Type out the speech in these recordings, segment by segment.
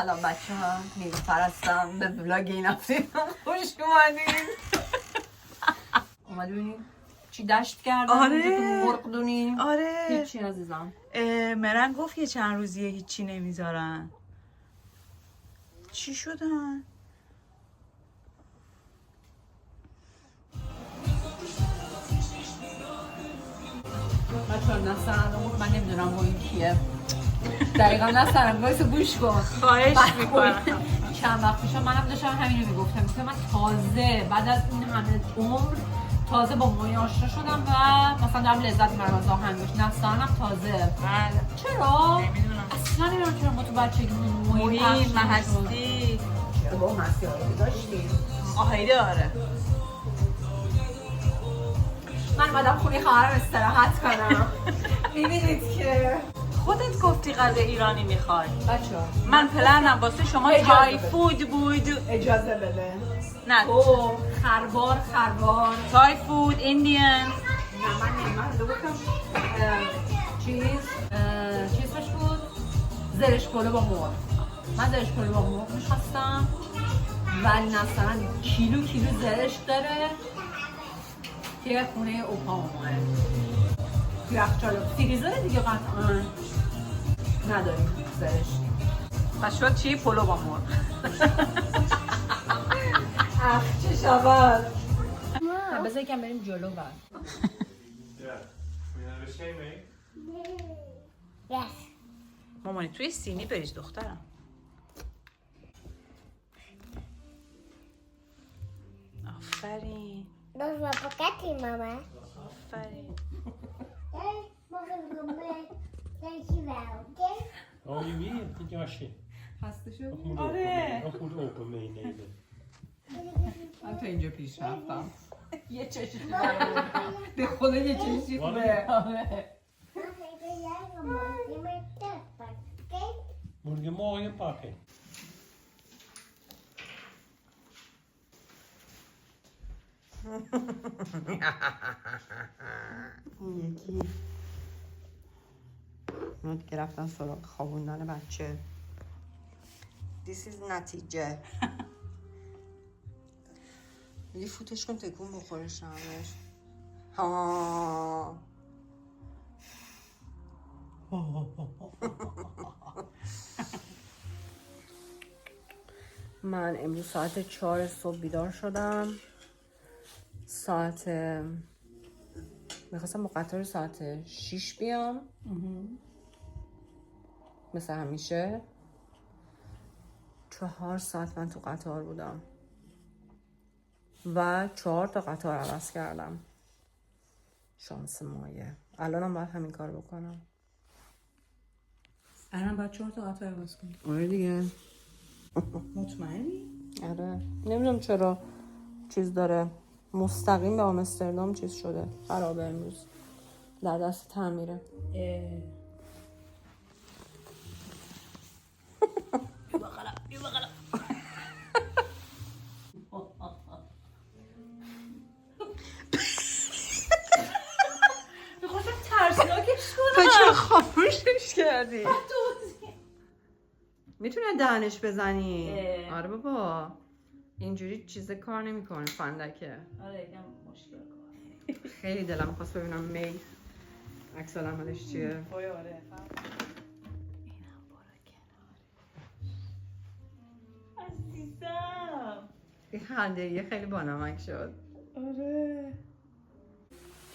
سلام بچه ها، نیلوفر هستم. به ولاگ این هفته خوش اومدین. اومدونی چی دشت کردن؟ آره تو مرغ دونی؟ آره هیچی عزیزم. مرن گفت یه چند روزیه هیچی نمیذارن. چی شدن؟ بچه ها نسترن من نمیدونم با این کیه دقیقا نسترن بایست گوش کن. خواهش میکنم. چند وقت پیش منم داشتم همینو میگفتم که من تازه بعد از این همه عمر تازه با موی آشنا شدم و مثلا دارم لذت میبرم از آهنگش. نسترنم تازه. بله چرا؟ نمیدونم. اصلا نمیدونم چرا ما تو بچگی موی پخش مویی محستی چرا با مستی آرزی داشتیم؟ آهیده آره. من اومدم خونه خواهرم استراحت کنم. میبینید که خودت گفتی غذا ایرانی میخوای. بچه ها من پلنم واسه شما اجازه تای بده. فود بود. اجازه بده. نه او خربار تای فود ایندین. نه من گفتم چیز بهش بود زرش پلو با مرغ. من زرش پلو با مرغ میخواستم ولی مثلا کیلو زرش داره که خونه اوپا اومده تو یخچال فریزر دیگه قطعا نداریم زرش. پس شد چی؟ پلو با مرغ. اخ چه شود. بذار یکم بریم جلو بعد. مامانی توی سینی بریز دخترم. آفرین Nos va a pocati, mamá. آفرین. Ja, ju mer det gör sig. خسته شد؟ آره. Jag får åka med nej. من تو اینجا پیش رفتم. یه چشی به خدا یه چشی خوبه. Morgen morgon papi. این یکی اینا دیگه رفتن سراغ خوابوندن بچه. This is نتیجه. یه فوتش کن تکون بخوره شمش. ها من امروز ساعت 4 صبح بیدار شدم. میخواستم با قطار ساعت 6 بیام مثل همیشه. 4 ساعت من تو قطار بودم و 4 تا قطار عوض کردم. شانس مایه. الانم باید همین کار بکنم. الان باید 4 تا قطار عوض کنی. آره دیگه. مطمئنی؟ آره نمیدونم چرا چیز داره مستقیم به آمستردام چیز شده خرابه امروز در دست تعمیره. میخواستم ترسناکش کنم. تو چرا خاموشش کردی؟ میتونه دهنش بزنی. آره بابا اینجوری چیز کار نمیکنه فندکه. آره یکم مشکل کار. خیلی دلم می‌خواست ببینم می عکس العملش چیه. آره اینم برو کنار. عزیزم. این خنده‌ای خیلی بانمک شد. آره.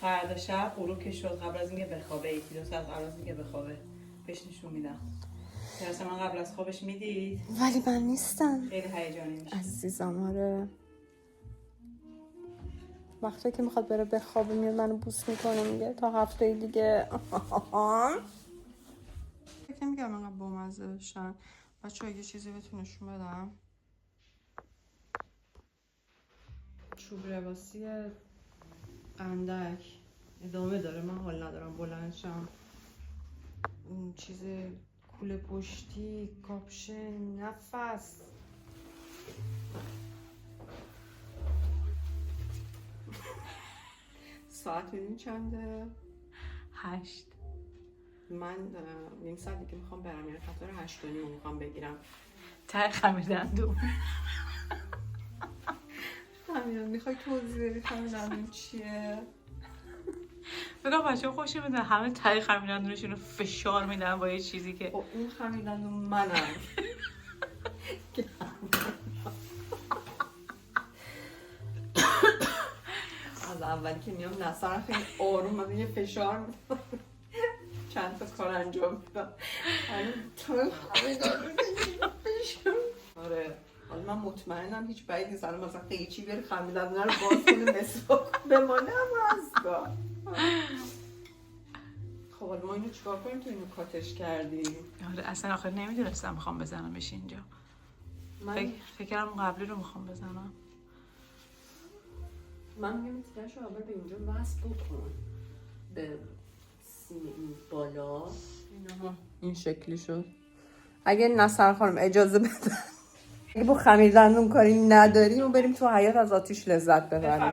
فردا شب غروب که شد قبل از اینکه بخوابه 1-2 ساعت قبل از اینکه بخوابه بهش نشون میدم. درست من قبل از خوابش میدید ولی من نیستم. خیلی هیجانی میشه. عزیزم آره. وقتی که میخواد بره بخوابه میاد منو بوس میکنه میگه تا هفته دیگه. فکر نمیگم انقدر بامزه بشن. بچه‌ها یه چیزی بهتون نشون بدم. چوب لباسی اندک ادامه داره. من حال ندارم بلند شم. این چیز کوله پشتی کاپشن نفس ساعت میدونی چنده؟ 8. من نیم ساعت دیگه میخوام برم. یعنی قطار 8:30 میخوام بگیرم. ته خمیردندون. میخوای توضیح بدی خمیردندون چیه؟ بگم بچه خوشی میدن همه ته خمیردندونشون رو فشار میدن با یه چیزی که اون خمیردندون منم. از اولی که میام نصر خیلی آروم من یه فشار میدم، چند تا کار انجام میدم. آره حالا من مطمئنم هیچ بعید نیست الان مثلا قیچی بیاره خمیردندون رو باز کنه مسواک بمانه، اما هستگاه. خب حالا ما اینو چیکار کنیم تو اینو کاتش کردی؟ آره اصلا آخر نمیدونستم میخوام بزنمش اینجا. فکرم قبلی رو میخوام بزنم. من میگم تیرش رو اول به اینجا وصل بکن به سیم این بالا. این شکلی شد. اگه نصر خانم اجازه بدن اگه با خمیردندون کاری نداریم و بریم تو حیاط از آتیش لذت ببریم.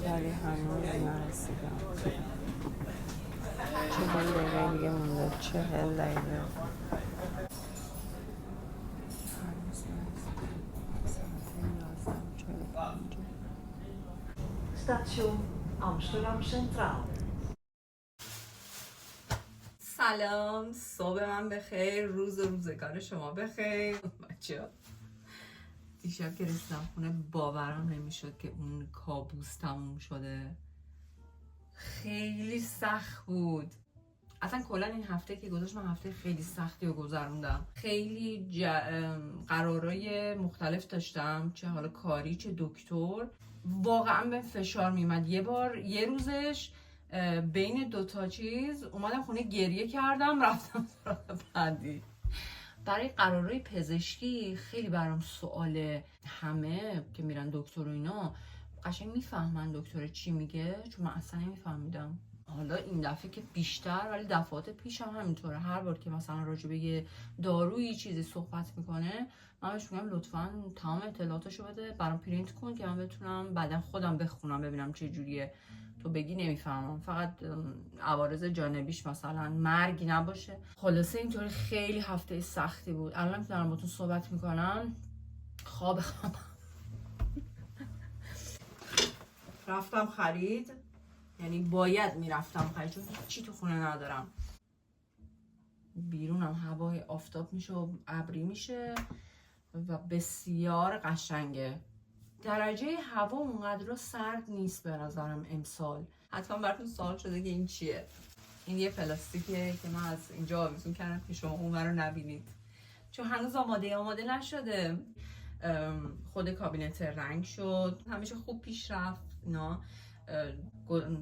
ولی هنوز نرسیدم. 40 دقیقه دیگه مونده. 40 دقیقه. Station Amsterdam Centraal. سلام، صبح من بخیر، روز و روزگار شما بخیر. بچه‌ها دیشب که رسیدم خونه باورم نمیشد که اون کابوس تموم شده. خیلی سخت بود. اصلا کلا این هفته که گذشت من هفته خیلی سختی رو گذروندم. خیلی قرارای مختلف داشتم، چه حالا کاری چه دکتر. واقعا به فشار میمد. یه روزش بین دوتا چیز اومدم خونه گریه کردم، رفتم سراغ بعدی. برای قرارای پزشکی خیلی برام سواله. همه که میرن دکتر و اینا قشنگ میفهمن دکتر چی میگه، چون من اصلا نمیفهمیدم. حالا این دفعه که بیشتر، ولی دفعات پیش هم همینطوره. هر بار که مثلا راجع به یه دارویی چیزی صحبت میکنه من بهش میگم لطفاً تمام اطلاعاتشو بده برام پرینت کن که من بتونم بعدا خودم بخونم ببینم چه جوریه. تو بگی نمیفهمم، فقط عوارض جانبیش مثلا مرگ نباشه. خلاصه اینطوری خیلی هفته سختی بود. الان که دارم با تو صحبت میکنم خواب رفتم خرید، یعنی باید میرفتم خرید چون هیچی تو خونه ندارم. بیرونم هوای آفتاب میشه و ابری میشه و بسیار قشنگه. درجه هوا اونقدر سرد نیست به نظرم امسال. حتما براتون سوال شده که این چیه؟ این یه پلاستیکیه که من از اینجا آویزون کردم که شما اون رو نبینید چون هنوز آماده نشده. خود کابینت رنگ شد، همیشه خوب پیش رفت. اینا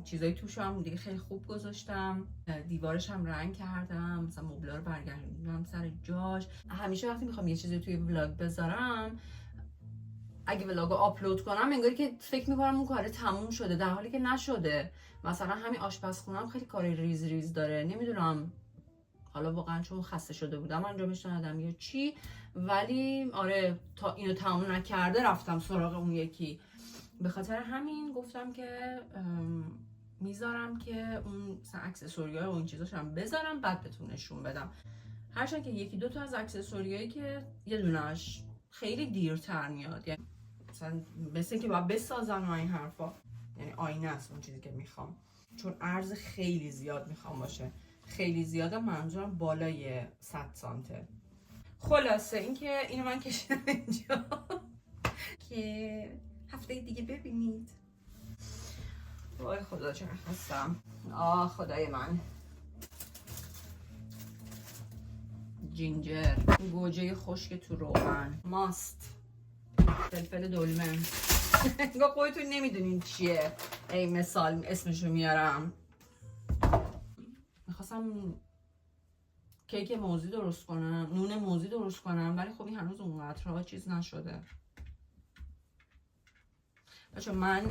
چیزایی توش هم دیگه خیلی خوب گذاشتم. دیوارش هم رنگ کردم، مثلا مبلا رو برگردوندم سر جاش. همیشه وقتی میخوام یه چیزی توی ولاگ بذارم، اگه ولاگو آپلود کنم انگاری که فکر میکنم اون کار تموم شده، در حالی که نشده. مثلا همین آشپزخونه‌ام خیلی کار ریز ریز داره. نمیدونم حالا واقعا چون خسته شده بودم انجامش ندادم یا چی، ولی آره تا اینو تموم نکرده رفتم سراغ اون یکی. به خاطر همین گفتم که میذارم که اون مثلا اکسسوری‌ها و این چیزاش هم بذارم بعد بهتون نشون بدم. هرچند که یکی دو تا از اکسسوریایی که یه دونه‌اش خیلی دیرتر میاد، یعنی مثلا مثل که باید بسازن و این حرفا، یعنی آینه است اون چیزی که میخوام، چون عرض خیلی زیاد میخوام باشه. خیلی زیاده منظورم بالای 100 سانته. خلاصه اینکه اینو من کشیدم اینجا که هفته دیگه ببینید. وای خدا چقدر خستم. خدای من. جینجر، گوجه خشک تو روغن، ماست، فلفل دلمه. انگار خودتون نمیدونین چیه. ای مثال اسمشو میارم. میخواستم کیک موزی درست کنم، نون موزی درست کنم، ولی خب این هنوز اونقدرها چیز نشده. چون من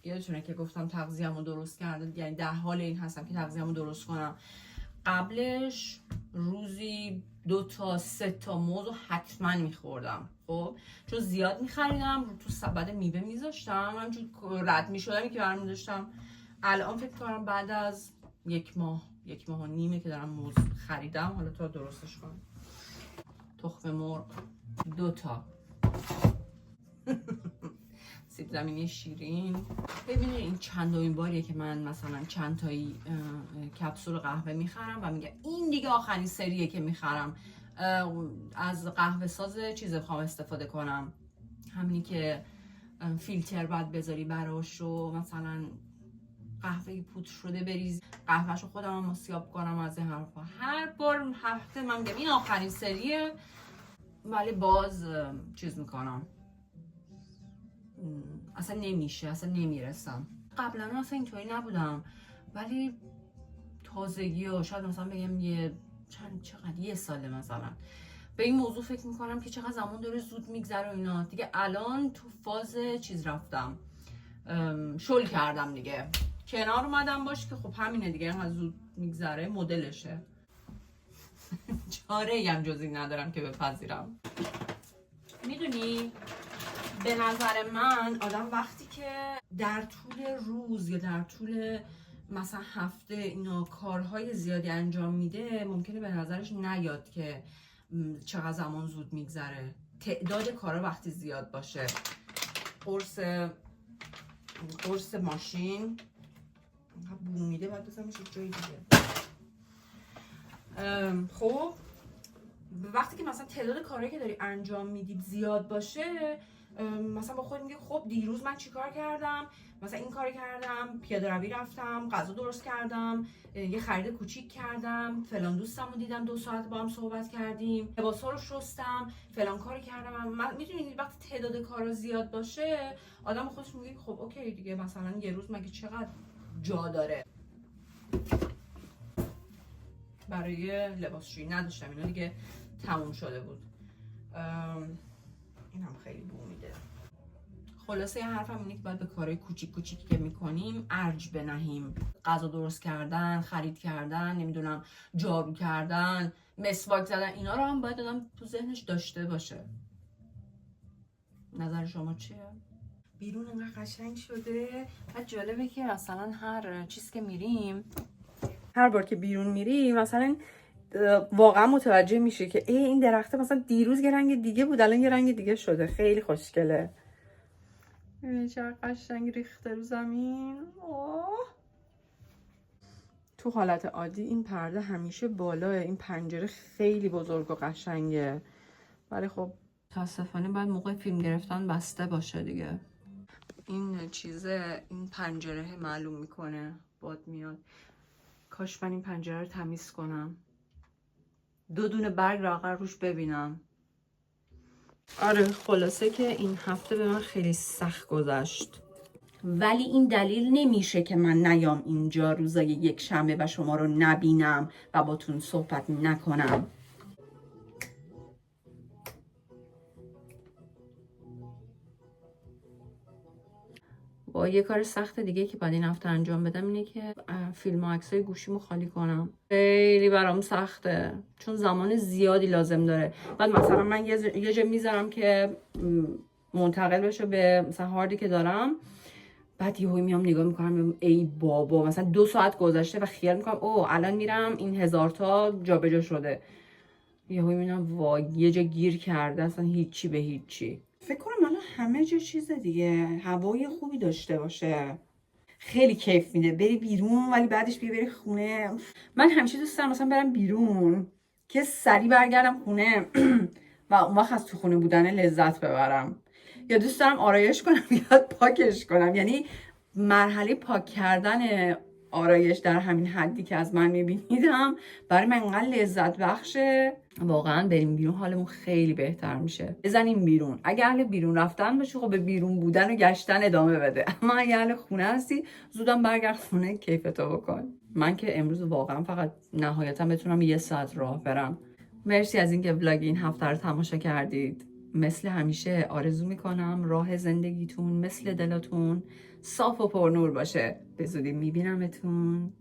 یادتونه که گفتم تغذیه‌مو درست کردم، یعنی در حال این هستم که تغذیه‌مو درست کنم. قبلش روزی 2 تا 3 تا موز حتما میخوردم، خب چون زیاد میخریدم تو سبد میوه میذاشتم، همینجور رد میشدم که برمی داشتم. الان فکر کنم بعد از 1 ماه 1 ماه و نیمه که دارم موز خریدم، حالا تا درستش کنم. تخم مرغ 2 تا سیب زمینی شیرین. ببینید این چندمین باریه که من مثلا چند تایی کپسول قهوه میخرم و میگم این دیگه آخرین سریه که میخرم. از قهوه ساز چیز بخوام استفاده کنم، همینی که فیلتر باید بذاری براش و مثلا قهوه پودر شده بریز، قهوهشو خودم هم مسیاب کنم از این حرفا. هر بار هفته من میگم این آخرین سریه، ولی باز چیز میکنم، اصلا نمیشه، اصلا نمیرسم. قبلا اصلا اینطوری نبودم، ولی تازگی ها شاید مثلا بگم چقدر 1 ساله مثلا به این موضوع فکر میکنم که چقدر زمان داره زود میگذره و اینا. دیگه الان تو فاز چیز رفتم، شل کردم دیگه، کنار اومدم باش که خب همینه دیگه، اینقدر زود میگذره مدلشه. چاره ای هم جز این ندارم که بپذیرم. میدونی به نظر من آدم وقتی که در طول روز یا در طول مثلا هفته اینا کارهای زیادی انجام میده، ممکنه به نظرش نیاد که چقدر زمان زود میگذره. تعداد کارا وقتی زیاد باشه، قرص ماشین بو میده، باید بزنمش جایی دیگه. خب وقتی که مثلا تعداد کارهایی که داری انجام میدی زیاد باشه، مثلا با خود میگه خب دیروز من چیکار کردم، مثلا این کار کردم، پیاده روی رفتم، غذا درست کردم، یه خرید کوچیک کردم، فلان دوستم رو دیدم 2 ساعت با هم صحبت کردیم، لباسا رو شستم، فلان کار کردم. من میدونید وقتی تعداد کارا زیاد باشه آدم خودش میگه خب اوکی دیگه، مثلا یه روز مگه چقدر جا داره. برای لباسشویی نداشتم، اینا دیگه تموم شده بود. این هم خیلی بو میده. خلاصه حرفم اینه که باید به کارهای کوچیک کوچیکی که میکنیم ارج بنهیم. غذا درست کردن، خرید کردن، نمیدونم جارو کردن، مسواک زدن، اینا رو هم باید آدم تو ذهنش داشته باشه. نظر شما چیه؟ بیرون انقدر قشنگ شده. بعد جالبه که مثلا هر چیز که میریم، هر بار که بیرون میریم مثلا واقعا متوجه میشه که این درخته مثلا دیروز یه رنگ دیگه بود الان یه رنگ دیگه شده. خیلی خوشگله. چقدر قشنگ ریخته رو زمین. تو حالت عادی این پرده همیشه بالاه، این پنجره خیلی بزرگ و قشنگه، ولی خب متاسفانه باید موقع فیلم گرفتن بسته باشه دیگه. این چیزه، این پنجره معلوم میکنه باد میاد. کاش من این پنجره رو تمیز کنم، 2 دونه برگ لااقل روش ببینم. آره خلاصه که این هفته به من خیلی سخت گذشت، ولی این دلیل نمیشه که من نیام اینجا روزای 1 شنبه و شما رو نبینم و باتون صحبت نکنم. با یه کار سخت دیگه که بعد این هفته انجام بدم اینه که فیلم و عکسای گوشیمو خالی کنم. خیلی برام سخته چون زمان زیادی لازم داره. بعد مثلا من یه جا میذارم که منتقل بشه به مثلا هاردی که دارم، بعد یهو میام نگاه میکنم ای بابا مثلا 2 ساعت گذشته و خیال میکنم الان میرم این 1000 تا جابجا شده. یهو میبینم وای یه جا گیر کرده، اصلا هیچی به هیچی. فکر کنم الان همه جا چیز دیگه، هوای خوبی داشته باشه، خیلی کیف میده بری بیرون ولی بعدش بری خونه. من همیشه دوست دارم مثلا برم بیرون که سریع برگردم خونه و اون وقت از تو خونه بودن لذت ببرم، یا دوست دارم آرایش کنم یا پاکش کنم. یعنی مرحله پاک کردن آرایش در همین حدی که از من میبینیدم برای من انقدر لذت بخشه. واقعا بریم بیرون حالمون خیلی بهتر میشه. بزنیم بیرون. اگه اهل بیرون رفتن باشی خب به بیرون بودن و گشتن ادامه بده، اما اگه اهل خونه هستی زودم برگرد خونه کیفتو بکن. من که امروز واقعا فقط نهایتا بتونم 1 ساعت راه برم. مرسی از اینکه ولاگ این هفته رو تماشا کردید. مثل همیشه آرزو میکنم راه زندگیتون مثل دلتون صاف و پرنور باشه. به زودی میبینمتون.